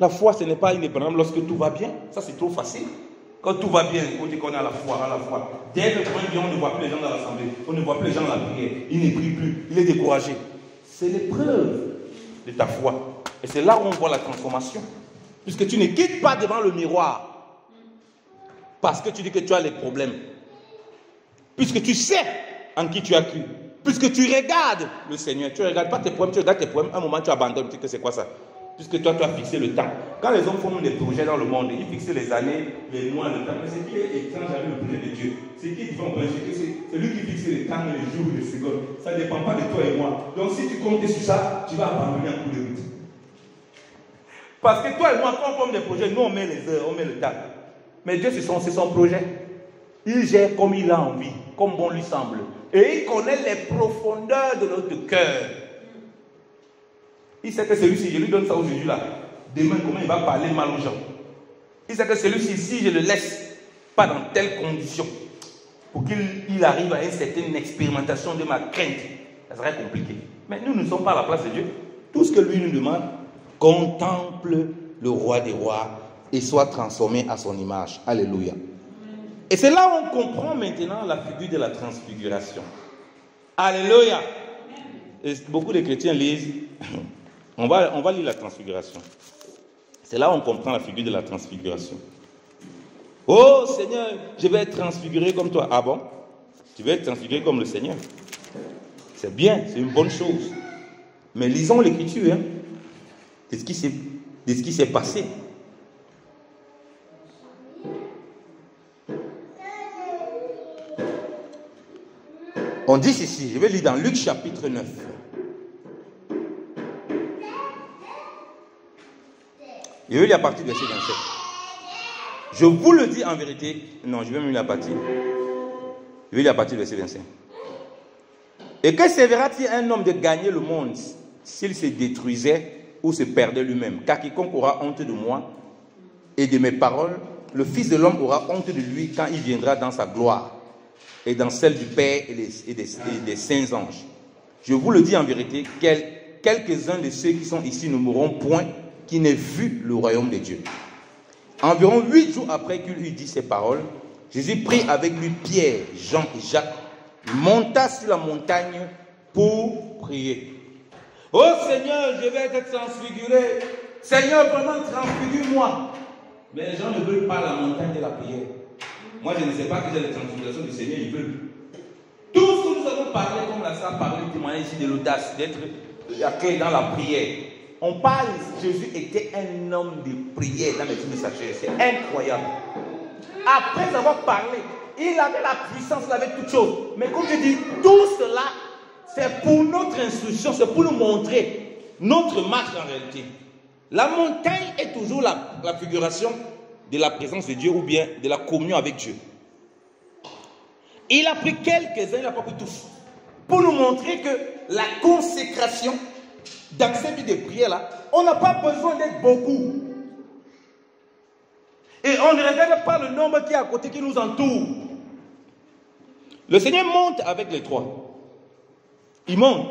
A: La foi, ce n'est pas inébranlable lorsque tout va bien. Ça, c'est trop facile. Quand tout va bien, on dit qu'on est à la foi, Dès que le problème vient, on ne voit plus les gens dans l'assemblée. On ne voit plus les gens dans la prière. Il ne prie plus. Il est découragé. C'est l'épreuve de ta foi. Et c'est là où on voit la transformation. Puisque tu ne quittes pas devant le miroir. Parce que tu dis que tu as les problèmes. Puisque tu sais en qui tu as cru. Puisque tu regardes le Seigneur. Tu ne regardes pas tes problèmes, tu regardes tes problèmes. À un moment, tu abandonnes. Tu dis que c'est quoi ça? Puisque toi, tu as fixé le temps. Quand les hommes font des projets dans le monde, ils fixent les années, les mois, le temps. Mais ce qui est étrange avec le projet de Dieu, c'est qu'il dit c'est lui qui fixe les temps, les jours, les secondes. Ça ne dépend pas de toi et moi. Donc si tu comptes sur ça, tu vas abandonner un coup de route. Parce que toi et moi, quand on forme des projets, nous on met les heures, on met le temps. Mais Dieu, c'est son projet. Il gère comme il a envie, comme bon lui semble. Et il connaît les profondeurs de notre cœur. Il sait que celui-ci, je lui donne ça aujourd'hui là. Demain, comment il va parler mal aux gens. Il sait que celui-ci, si je le laisse pas dans telle condition, pour qu'il arrive à une certaine expérimentation de ma crainte. Ça serait compliqué. Mais nous ne sommes pas à la place de Dieu. Tout ce que lui nous demande, contemple le roi des rois et soit transformé à son image. Alléluia. Et c'est là où on comprend maintenant la figure de la transfiguration. Alléluia. Et beaucoup de chrétiens lisent, on va lire la transfiguration. C'est là où on comprend la figure de la transfiguration. Oh Seigneur, je vais être transfiguré comme toi. Ah bon? Tu veux être transfiguré comme le Seigneur? C'est bien, c'est une bonne chose. Mais lisons l'écriture, hein, de ce qui s'est passé. On dit ceci, je vais lire dans Luc chapitre 9. Je vais lire à partir du verset 27. Je vous le dis en vérité. Non, je vais même lire la partie. Je vais lire à partir du verset 25. Et que servira-t-il à un homme de gagner le monde s'il se détruisait ou se perdait lui-même? Car quiconque aura honte de moi et de mes paroles, le Fils de l'homme aura honte de lui quand il viendra dans sa gloire et dans celle du Père et des saints anges. Je vous le dis en vérité, quelques-uns de ceux qui sont ici ne mourront point qui n'aient vu le royaume de Dieu. Environ 8 jours après qu'il eut dit ces paroles, Jésus prit avec lui Pierre, Jean et Jacques, monta sur la montagne pour prier. Oh Seigneur, je vais être transfiguré. Seigneur, vraiment transfigure-moi. Mais les gens ne veulent pas la montagne de la prière. Moi, je ne sais pas que c'est la transfiguration du Seigneur, ils veulent. Tout ce que nous avons parlé, comme la salle parlé, témoigner ici de l'audace, d'être accueilli dans la prière. On parle, Jésus était un homme de prière dans les films de sa chair. C'est incroyable. Après avoir parlé, il avait la puissance, il avait toutes choses. Mais comme je dis, tout cela, c'est pour notre instruction, c'est pour nous montrer notre marche en réalité. La montagne est toujours la figuration de la présence de Dieu ou bien de la communion avec Dieu. Il a pris quelques-uns, il n'a pas pris tous. Pour nous montrer que la consécration, dans cette vie de prière-là, on n'a pas besoin d'être beaucoup. Et on ne regarde pas le nombre qui est à côté, qui nous entoure. Le Seigneur monte avec les trois. Il monte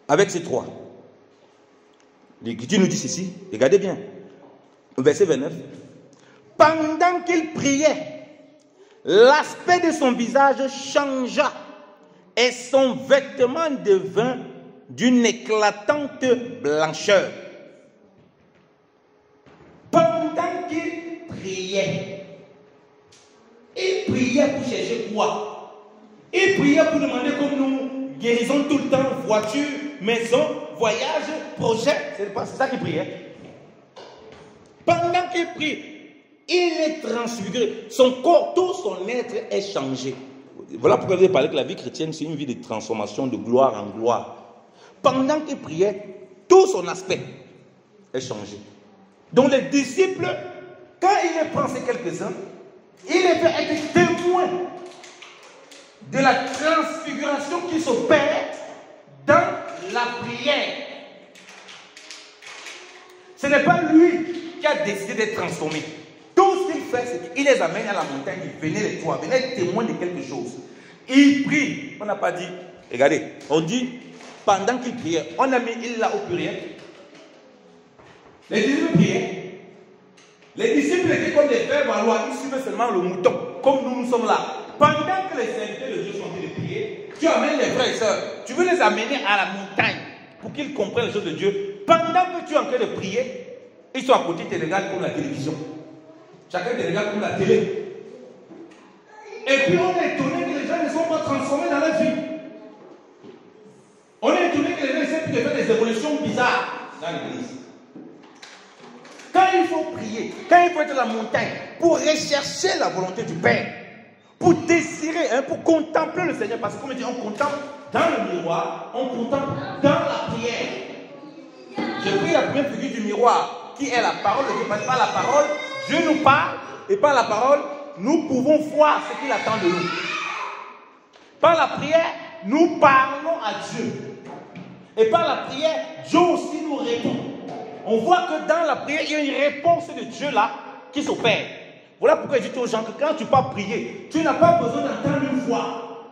A: avec ces trois. L'Écriture nous dit ceci, regardez bien. Verset 29. Pendant qu'il priait, l'aspect de son visage changea et son vêtement devint d'une éclatante blancheur. Pendant qu'il priait, il priait pour chercher quoi? Il priait pour demander comme nous, guérison tout le temps, voiture, maison, voyage, projet. C'est ça qu'il priait. Pendant qu'il prie, il est transfiguré. Son corps, tout son être est changé. Voilà pourquoi je vais parler que la vie chrétienne, c'est une vie de transformation de gloire en gloire. Pendant qu'il priait, tout son aspect est changé. Donc les disciples, quand il les prend ces quelques-uns, il les fait être témoins de la transfiguration qui s'opère dans la prière. Ce n'est pas lui qui a décidé d'être transformé. Tout ce qu'il fait, c'est qu'il les amène à la montagne, il venait les trois, venait être témoin de quelque chose. Il prie. On n'a pas dit, regardez, on dit pendant qu'il priait, on a mis il là au pluriel. Les disciples priaient. Les disciples étaient comme des frères valois, ils suivaient seulement le mouton, comme nous sommes là. Pendant que les serviteurs de Dieu sont en train de prier, tu amènes les frères et sœurs, tu veux les amener à la montagne pour qu'ils comprennent les choses de Dieu. Pendant que tu es en train de prier, ils sont à côté, ils te regardent comme la télévision. Chacun te regarde comme la télé. Et puis on est étonné que les gens ne sont pas transformés dans leur vie. On est étonné que les gens essaient de faire des évolutions bizarres dans l'église. Quand il faut prier, quand il faut être à la montagne, pour rechercher la volonté du Père, pour désirer, pour contempler le Seigneur, parce que comme dit, on contemple dans le miroir, on contemple dans la prière. J'ai pris la première figure du miroir, qui est la parole de Dieu, parce que par la parole, Dieu nous parle, et par la parole, nous pouvons voir ce qu'il attend de nous. Par la prière, nous parlons à Dieu. Et par la prière, Dieu aussi nous répond. On voit que dans la prière, il y a une réponse de Dieu là qui s'opère. Voilà pourquoi je dis aux gens que quand tu pars prier, tu n'as pas besoin d'entendre une voix.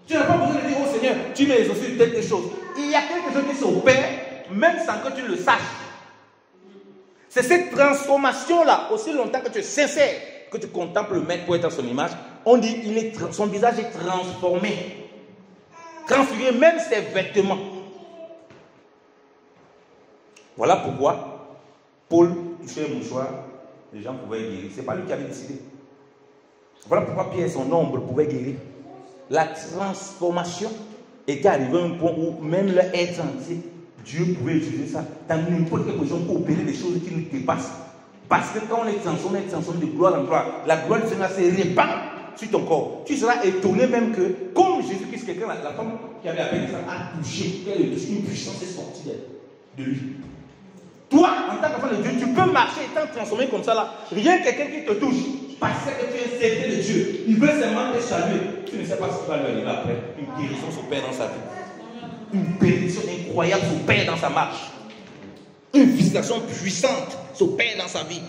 A: Tu n'as pas besoin de dire, oh Seigneur, tu m'as exaucé de quelque chose. Il y a quelque chose qui s'opère, même sans que tu le saches. C'est cette transformation-là, aussi longtemps que tu es sincère, que tu contemples le maître pour être à son image, on dit son visage est transformé. Transfiguré, même ses vêtements. Voilà pourquoi Paul touchait le mouchoir, les gens pouvaient guérir. Ce n'est pas lui qui avait décidé. Voilà pourquoi Pierre, son ombre, pouvait guérir. La transformation était arrivée à un point où même le être entier, Dieu pouvait utiliser ça dans n'importe quelle position pour opérer des choses qui nous dépassent. Parce que quand on est transformé de gloire en gloire, la gloire du Seigneur se répand sur ton corps. Tu seras étonné même que, comme Jésus-Christ, quelqu'un, la femme qui avait appelé ça, a touché, une puissance est sortie de lui. Toi, en tant qu'enfant de Dieu, tu peux marcher étant transformé comme ça là. Rien que quelqu'un qui te touche, parce que tu es serviteur de Dieu, il veut seulement te saluer. Tu ne sais pas ce qui va lui arriver après. Une guérison s'opère dans sa vie. Une bénédiction incroyable s'opère dans sa marche. Une visitation puissante s'opère dans sa vie.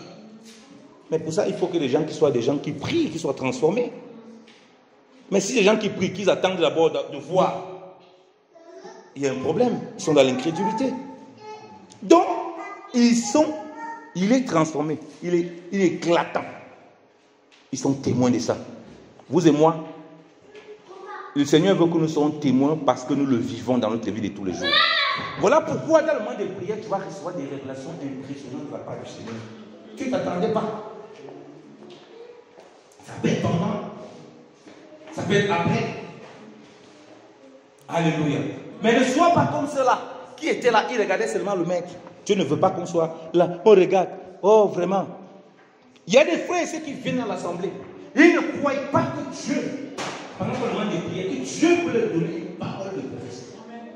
A: Mais pour ça, il faut que les gens qui soient des gens qui prient, qui soient transformés. Mais si les gens qui prient, qu'ils attendent d'abord de voir, il y a un problème. Ils sont dans l'incrédulité. Donc, il est transformé. Il est éclatant. Ils sont témoins de ça. Vous et moi, le Seigneur veut que nous soyons témoins parce que nous le vivons dans notre vie de tous les jours. Voilà pourquoi dans le moment de prière, tu vas recevoir des révélations impressionnantes de la part du Seigneur. Tu ne t'attendais pas. Ça peut être pendant. Ça peut être après. Alléluia. Mais ne sois pas comme ceux-là qui étaient là, ils regardaient seulement le maître. Dieu ne veut pas qu'on soit là. On regarde. Oh, vraiment. Il y a des frères ici qui viennent à l'assemblée. Ils ne croient pas que Dieu, pendant le moment de prière, que Dieu peut leur donner une parole de prophétie.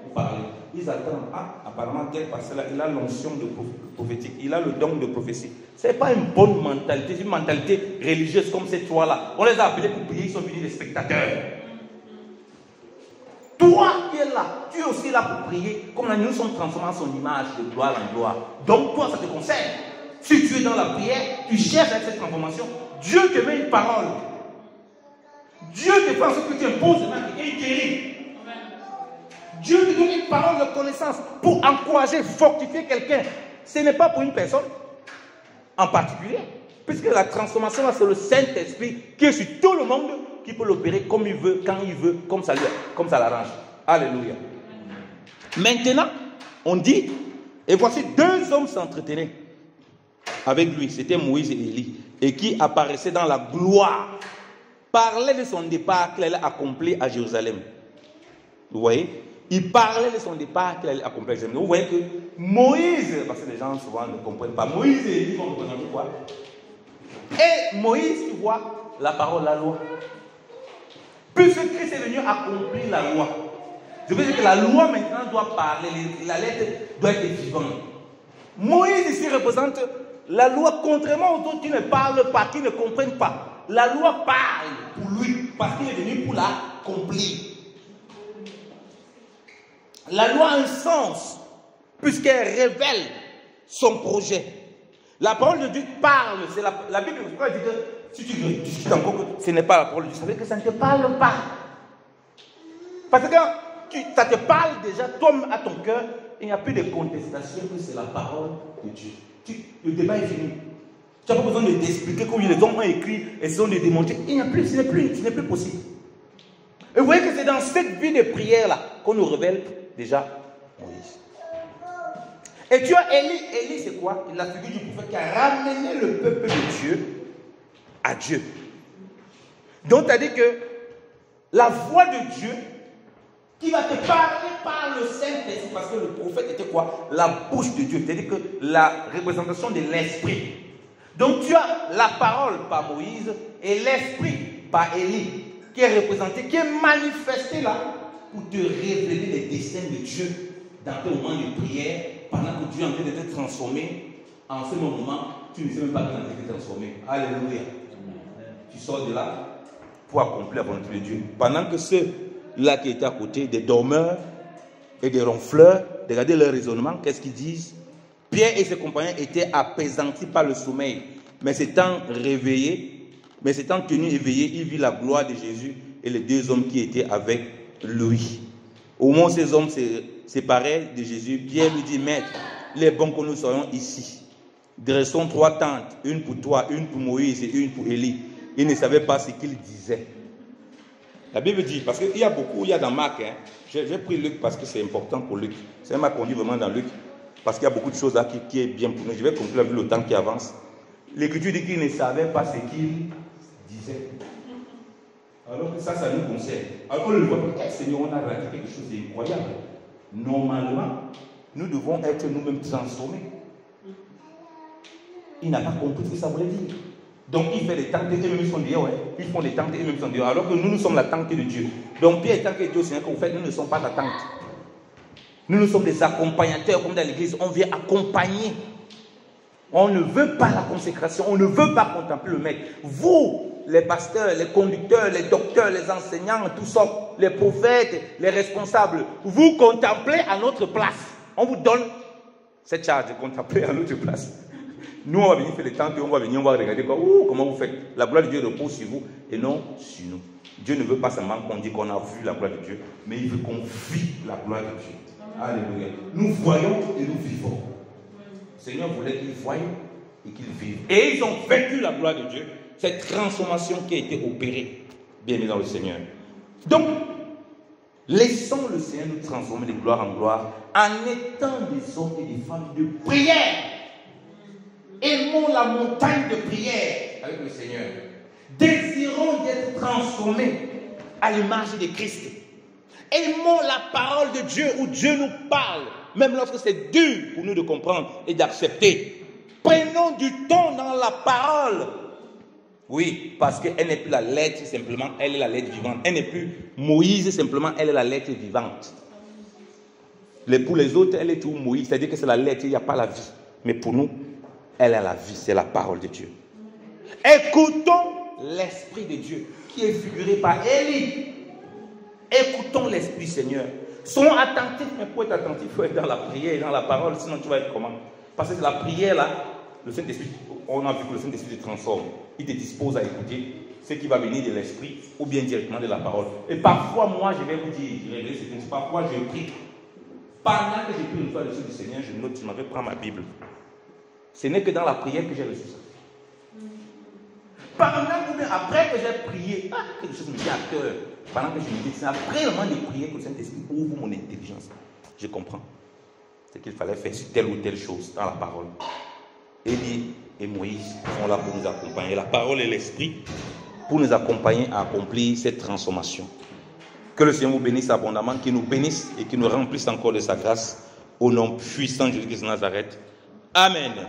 A: Pour parler. Ils attendent. Ah, apparemment, tel pasteur-là, il a l'onction de prophétique. Il a le don de prophétie. Ce n'est pas une bonne mentalité. C'est une mentalité religieuse comme ces trois-là. On les a appelés pour prier. Ils sont venus des spectateurs. Toi qui es là, tu es aussi là pour prier. Comme nous sommes transformés en son image de gloire en gloire. Donc toi, ça te concerne. Si tu es dans la prière, tu cherches avec cette transformation. Dieu te met une parole. Dieu te fait en sorte que tu imposes et il guérit. Dieu te donne une parole de connaissance pour encourager, fortifier quelqu'un. Ce n'est pas pour une personne en particulier. Puisque la transformation, c'est le Saint-Esprit qui est sur tout le monde, qui peut l'opérer comme il veut, quand il veut, comme ça l'arrange. Alléluia. Maintenant, on dit, et voici deux hommes s'entretenaient avec lui. C'était Moïse et Élie. Et qui apparaissaient dans la gloire. Parlaient de son départ qu'il allait accomplir à Jérusalem. Vous voyez? Il parlait de son départ qu'il allait accomplir à Jérusalem. Vous voyez que Moïse, parce que les gens souvent ne comprennent pas, Moïse et Élie vont représenter quoi? Et Moïse, tu vois, la parole, la loi. Puisque Christ est venu accomplir la loi. Je veux dire que la loi maintenant doit parler, la lettre doit être vivante. Moïse ici représente la loi, contrairement aux autres qui ne parlent pas, qui ne comprennent pas. La loi parle pour lui, parce qu'il est venu pour l'accomplir. La loi a un sens, puisqu'elle révèle son projet. La parole de Dieu parle. C'est la Bible dit que si tu discutes encore que ce n'est pas la parole de Dieu, ça veut dire que ça ne te parle pas. Parce que ça te parle déjà, toi à ton cœur, il n'y a plus de contestation que c'est la parole de Dieu. Le débat est fini. Tu n'as pas besoin de t'expliquer comment les hommes ont écrit et sont de démontrer. Il n'y a plus, ce n'est plus possible. Et vous voyez que c'est dans cette vie de prière-là qu'on nous révèle déjà Moïse. Et tu as Élie. Élie, c'est quoi? La figure du prophète qui a ramené le peuple de Dieu à Dieu. Donc, tu as dit que la voix de Dieu qui va te parler par le Saint-Esprit, parce que le prophète était quoi? La bouche de Dieu. C'est-à-dire que la représentation de l'Esprit. Donc, tu as la parole par Moïse et l'Esprit par Élie, qui est représenté, qui est manifesté là pour te révéler les desseins de Dieu dans tes moments de prière, pendant que Dieu est en train de te transformer. En ce moment, tu ne sais même pas qu'il est en train de te transformer. Alléluia. Tu sors de là pour accomplir la volonté de Dieu. Pendant que ceux-là qui étaient à côté, des dormeurs et des ronfleurs, regardez leur raisonnement, qu'est-ce qu'ils disent? Pierre et ses compagnons étaient apaisantis par le sommeil, mais s'étant réveillés, Mais s'étant tenu éveillé, il vit la gloire de Jésus et les deux hommes qui étaient avec lui. Au moment où ces hommes se séparaient de Jésus, Pierre lui dit, Maître, il est bon que nous soyons ici. Dressons 3 tentes, une pour toi, une pour Moïse et une pour Élie. Il ne savait pas ce qu'il disait. La Bible dit, parce qu'il y a beaucoup, il y a dans Marc, hein, j'ai pris Luc parce que c'est important pour Luc. Ça m'a conduit vraiment dans Luc, parce qu'il y a beaucoup de choses là qui est bien pour nous. Je vais conclure vu le temps qui avance. L'Écriture dit qu'il ne savait pas ce qu'il disait. Alors que ça nous concerne. Alors qu'on le voit, Seigneur, on a raté quelque chose d'incroyable. Normalement, nous devons être nous-mêmes transformés. Il n'a pas compris ce que ça voulait dire. Donc il fait les tentes et eux-mêmes sont dehors. Ils font les tentes et eux-mêmes sont dehors. Alors que nous sommes la tente de Dieu. Donc Pierre étant que Dieu, Seigneur, qu'au fait, nous ne sommes pas la tente. Nous sommes des accompagnateurs comme dans l'église. On vient accompagner. On ne veut pas la consécration. On ne veut pas contempler le maître. Vous, les pasteurs, les conducteurs, les docteurs, les enseignants, tout ça, les prophètes, les responsables, vous contemplez à notre place. On vous donne cette charge de contempler à notre place. Nous, on va venir faire les tentes, on va venir, on va regarder quoi, comment vous faites. La gloire de Dieu repose sur vous et non sur nous. Dieu ne veut pas seulement qu'on dise qu'on a vu la gloire de Dieu, mais il veut qu'on vive la gloire de Dieu. Alléluia. Nous voyons et nous vivons. Le Seigneur voulait qu'ils voient et qu'ils vivent. Et ils ont vécu la gloire de Dieu. Cette transformation qui a été opérée, bien dans le Seigneur. Donc, laissons le Seigneur nous transformer de gloire en gloire en étant des hommes et des femmes de prière. Aimons la montagne de prière avec le Seigneur. Désirons d'être transformés à l'image de Christ. Aimons la parole de Dieu où Dieu nous parle, même lorsque c'est dur pour nous de comprendre et d'accepter. Prenons du temps dans la parole. Oui, parce qu'elle n'est plus la lettre simplement, elle est la lettre vivante. Elle n'est plus Moïse simplement, elle est la lettre vivante. Pour les autres, elle est toujours Moïse, c'est-à-dire que c'est la lettre, il n'y a pas la vie. Mais pour nous, elle a la vie, c'est la parole de Dieu. Écoutons l'Esprit de Dieu qui est figuré par Élie. Écoutons l'Esprit Seigneur. Soyons attentifs, mais pour être attentif, il faut être dans la prière et dans la parole, sinon tu vas être comment? Parce que la prière là, le Saint-Esprit, on a vu que le Saint-Esprit te transforme. Il te dispose à écouter ce qui va venir de l'Esprit ou bien directement de la parole. Et parfois, moi, je vais vous dire, je vais régler ce parfois je prie. Pendant que j'ai pris une fois le du Seigneur, je note, je m'avais pris ma Bible. Ce n'est que dans la prière que j'ai reçu ça. Pendant que, après que j'ai prié, quelque chose me vient à cœur. Pendant que je me dis, c'est après le moment de prier que le Saint-Esprit ouvre mon intelligence. Je comprends ce qu'il fallait faire sur telle ou telle chose dans la parole. Élie et Moïse sont là pour nous accompagner. La parole et l'Esprit pour nous accompagner à accomplir cette transformation. Que le Seigneur vous bénisse abondamment, qu'il nous bénisse et qu'il nous remplisse encore de sa grâce. Au nom puissant de Jésus-Christ de Nazareth. Amen.